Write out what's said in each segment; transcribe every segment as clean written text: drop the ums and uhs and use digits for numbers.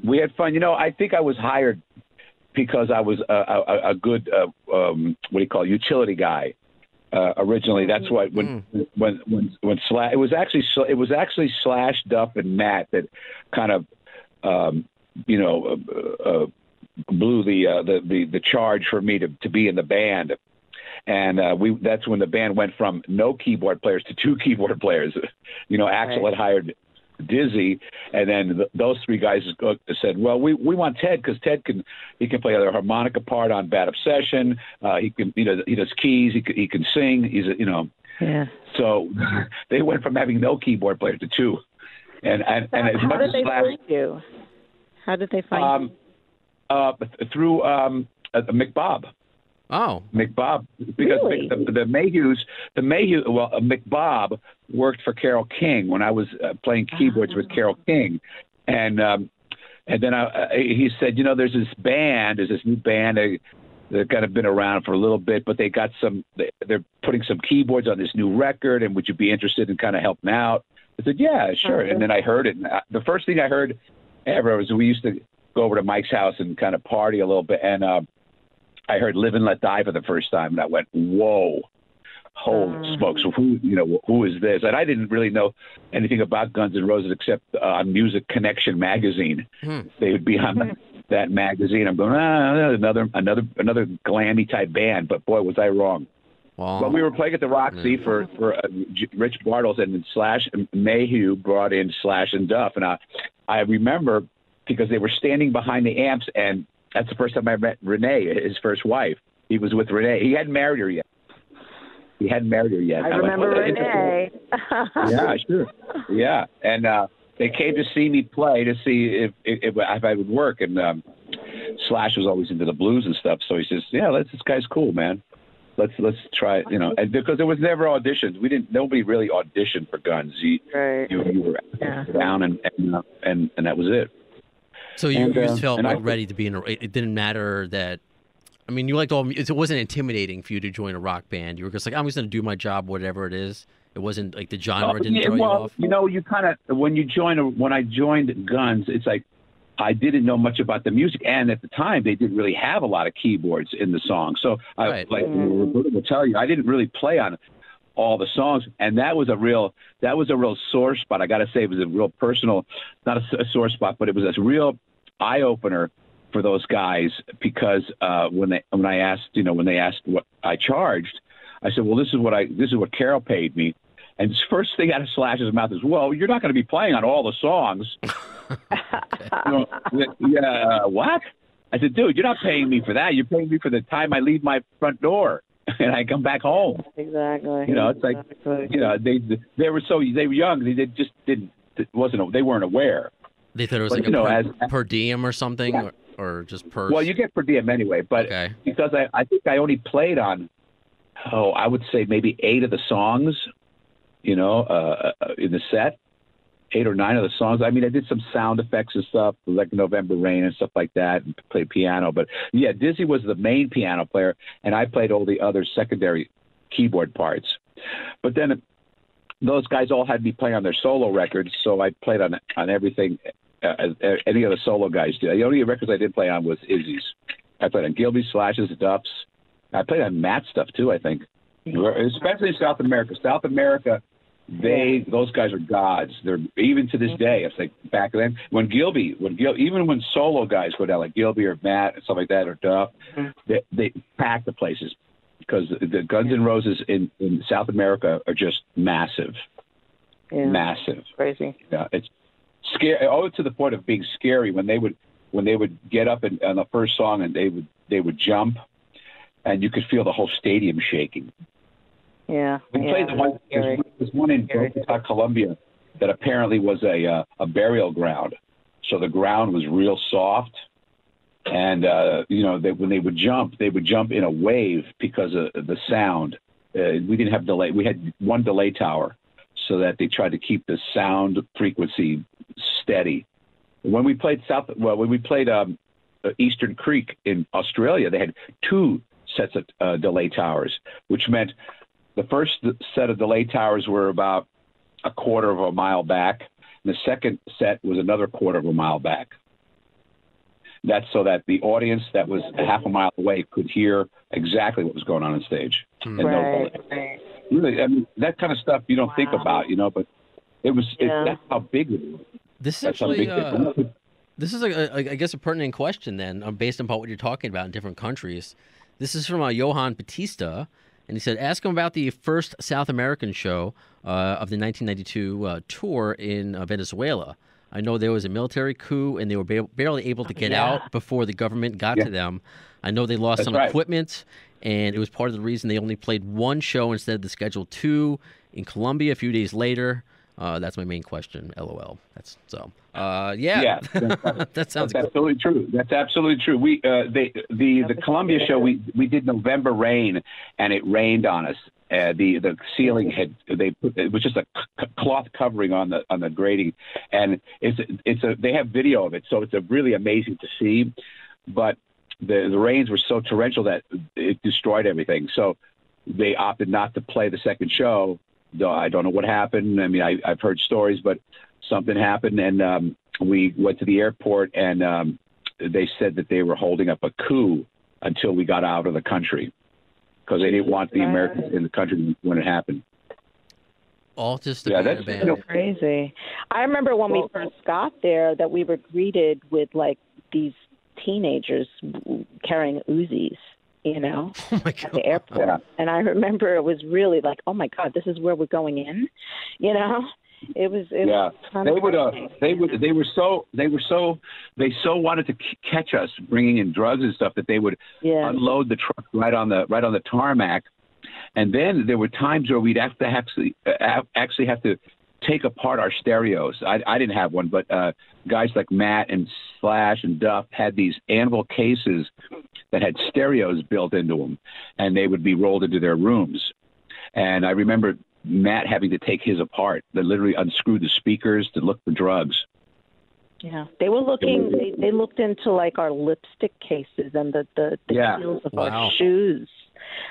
We had fun. You know, I think I was hired because I was a good utility guy. Originally, that's why when Slash, it was actually Slash, Duff, and Matt that kind of blew the charge for me to be in the band, and that's when the band went from no keyboard players to 2 keyboard players. You know, Axl had hired Dizzy, and then those 3 guys said, "Well, we want Ted because Ted can play the harmonica part on Bad Obsession. He does keys. He can sing. He's Yeah. So they went from having no keyboard players to 2, and as how did they find you? How did they find you? Through McBob. Oh, McBob, because really? the Mayhew. Well, McBob worked for Carole King when I was playing keyboards with Carole King, and then he said, you know, there's this new band. They've kind of been around for a little bit, but they're putting some keyboards on this new record, and would you be interested in kind of helping out? I said, yeah, sure. And then I heard it. And the first thing I heard ever was we used to go over to Mike's house and kind of party a little bit, and I heard "Live and Let Die" for the first time, and I went, "Whoa, holy smokes! Who is this?" And I didn't really know anything about Guns N' Roses except on Music Connection magazine. They would be on that magazine. I'm going, another glammy type band. But boy, was I wrong. Wow. But we were playing at the Roxy for Rich Bartles, and then Slash and Mayhew brought in Slash and Duff, and I remember because they were standing behind the amps, and that's the first time I met Renee, his first wife. He was with Renee. He hadn't married her yet. I remember Renee. Yeah, sure. Yeah, and they came to see me play to see if I would work. And Slash was always into the blues and stuff, so he says, "Yeah, this guy's cool, man. Let's try it." You know, and because there was never auditions, nobody really auditioned for Guns. You were down and that was it. So you just felt ready to be in it didn't matter that, I mean, you liked it wasn't intimidating for you to join a rock band. You were just like, I'm just going to do my job, whatever it is. It wasn't like the genre didn't throw you off. You know, you kind of, when I joined Guns, it's like, I didn't know much about the music. And at the time, they didn't really have a lot of keyboards in the song. So Roberta will tell you, I didn't really play on all the songs, and that was a real sore spot. I got to say, it was a real personal, not a sore spot, but it was a real eye opener for those guys because when they asked what I charged, I said, well, this is what Carole paid me, and the first thing out of Slash's mouth is, well, you're not going to be playing on all the songs. What? I said, dude, you're not paying me for that. You're paying me for the time I leave my front door and I come back home. Exactly. You know, it's like, you know, they were young. They weren't aware. They thought it was per diem or something, or just per. Well, you get per diem anyway, but because I think I only played on, I would say maybe 8 of the songs, you know, in the set. 8 or 9 of the songs. I mean, I did some sound effects and stuff, like November Rain and stuff like that, and played piano. But yeah, Dizzy was the main piano player, and I played all the other secondary keyboard parts. But then those guys all had me play on their solo records, so I played on everything any other solo guys did. The only records I did play on was Izzy's. I played on Gilby, Slash's, Duff's. I played on Matt's stuff too, I think, especially in South America. South America. Those guys are gods. They're even to this day. It's like back then when even when solo guys go down like Gilby or Matt and stuff like that or Duff, they pack the places because the Guns N' Roses in South America are just massive, massive, crazy. Yeah, it's scary. Oh, to the point of being scary when they would get up on the first song and they would jump, and you could feel the whole stadium shaking. Yeah. We played there's one in Bogota, Colombia, that apparently was a burial ground. So the ground was real soft, and when they would jump in a wave because of the sound. We didn't have delay. We had one delay tower, so that they tried to keep the sound frequency steady. When we played Eastern Creek in Australia, they had 2 sets of delay towers, which meant the first set of delay towers were about a quarter of a mile back, and the second set was another quarter of a mile back. That's so that the audience that was half a mile away could hear exactly what was going on stage. And Right. Really, I mean, that kind of stuff you don't think about, but that's how big it was. This is actually, this is, I guess, a pertinent question then, based on what you're talking about in different countries. This is from Johan Batista, and he said, ask him about the first South American show of the 1992 tour in Venezuela. I know there was a military coup, and they were barely able to get out before the government got to them. I know they lost some equipment, and it was part of the reason they only played one show instead of the scheduled 2 in Colombia a few days later. That's my main question. LOL. That's so. That sounds good. Absolutely true. That's absolutely true. We the Columbia show we did November rain, and it rained on us. The ceiling it was just a cloth covering on the grating, and they have video of it, so it's really amazing to see. But the rains were so torrential that it destroyed everything. So they opted not to play the second show. Though I don't know what happened. I mean, I've heard stories, but something happened, and we went to the airport, and they said that they were holding up a coup until we got out of the country because they didn't want the Americans in the country when it happened. All just that's crazy. I remember when we first got there that we were greeted with like these teenagers carrying Uzis. Oh my God. At the airport. Yeah. And I remember it was really like, oh my God, this is where we're going in. It was kind of they so wanted to catch us bringing in drugs and stuff that they would unload the truck right on the tarmac. And then there were times where we'd have to actually have to take apart our stereos. I didn't have one, but guys like Matt and Slash and Duff had these Anvil cases that had stereos built into them, and they would be rolled into their rooms. And I remember Matt having to take his apart. They literally unscrewed the speakers to look for drugs. Yeah, they were looking. They looked into like our lipstick cases and the heels of our shoes.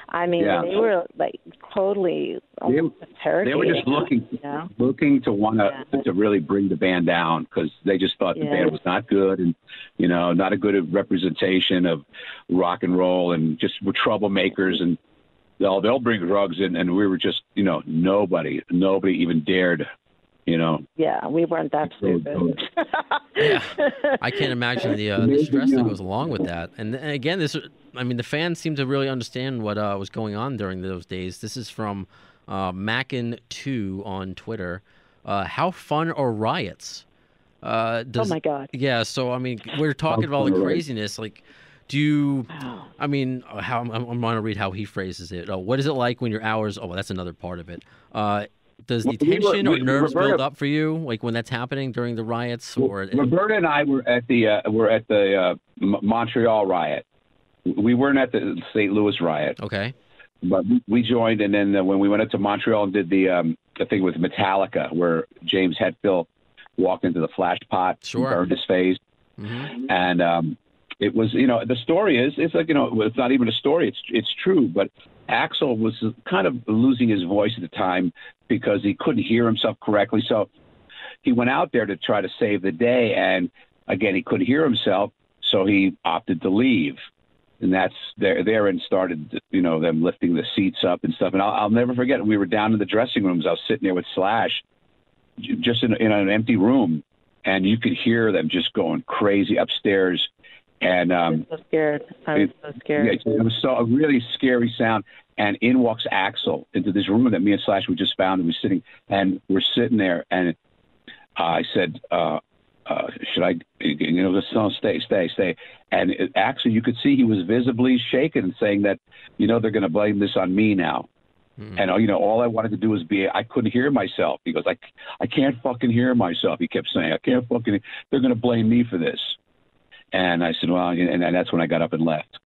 I mean, they were like totally interrogating. They were just looking to want to really bring the band down because they just thought the band was not good and not a good representation of rock and roll and just were troublemakers and they'll bring drugs in and we were just nobody even dared. Yeah, we weren't that stupid. I can't imagine the stress that goes along with that. And again, the fans seem to really understand what was going on during those days. This is from Mackin2 on Twitter. How fun are riots? Oh my God. Yeah. So we're talking about all the craziness. Like, do you? How I'm going to read how he phrases it. What is it like when your hours? Oh, well, that's another part of it. Does the tension or nerves build up for you, like when that's happening during the riots? Or Roberta and I were at the Montreal riot. We weren't at the St. Louis riot. Okay. But we joined, and then when we went up to Montreal and did the thing with Metallica, where James Hetfield walked into the flash pot, and burned his face, and it was the story is it's like it's not even a story. It's true, but Axl was kind of losing his voice at the time because he couldn't hear himself correctly. So he went out there to try to save the day. And again, he couldn't hear himself. So he opted to leave. And that's there and started, them lifting the seats up and stuff. And I'll never forget, we were down in the dressing rooms. I was sitting there with Slash just in an empty room. And you could hear them just going crazy upstairs. And I was so scared. It was a really scary sound. And in walks Axl into this room that me and Slash we just found. And we're sitting there. And I said, should I, stay. And actually, you could see he was visibly shaken and saying that, they're going to blame this on me now. And, all I wanted to do was I couldn't hear myself. He goes, I can't fucking hear myself. He kept saying, they're going to blame me for this. And I said, well, and that's when I got up and left.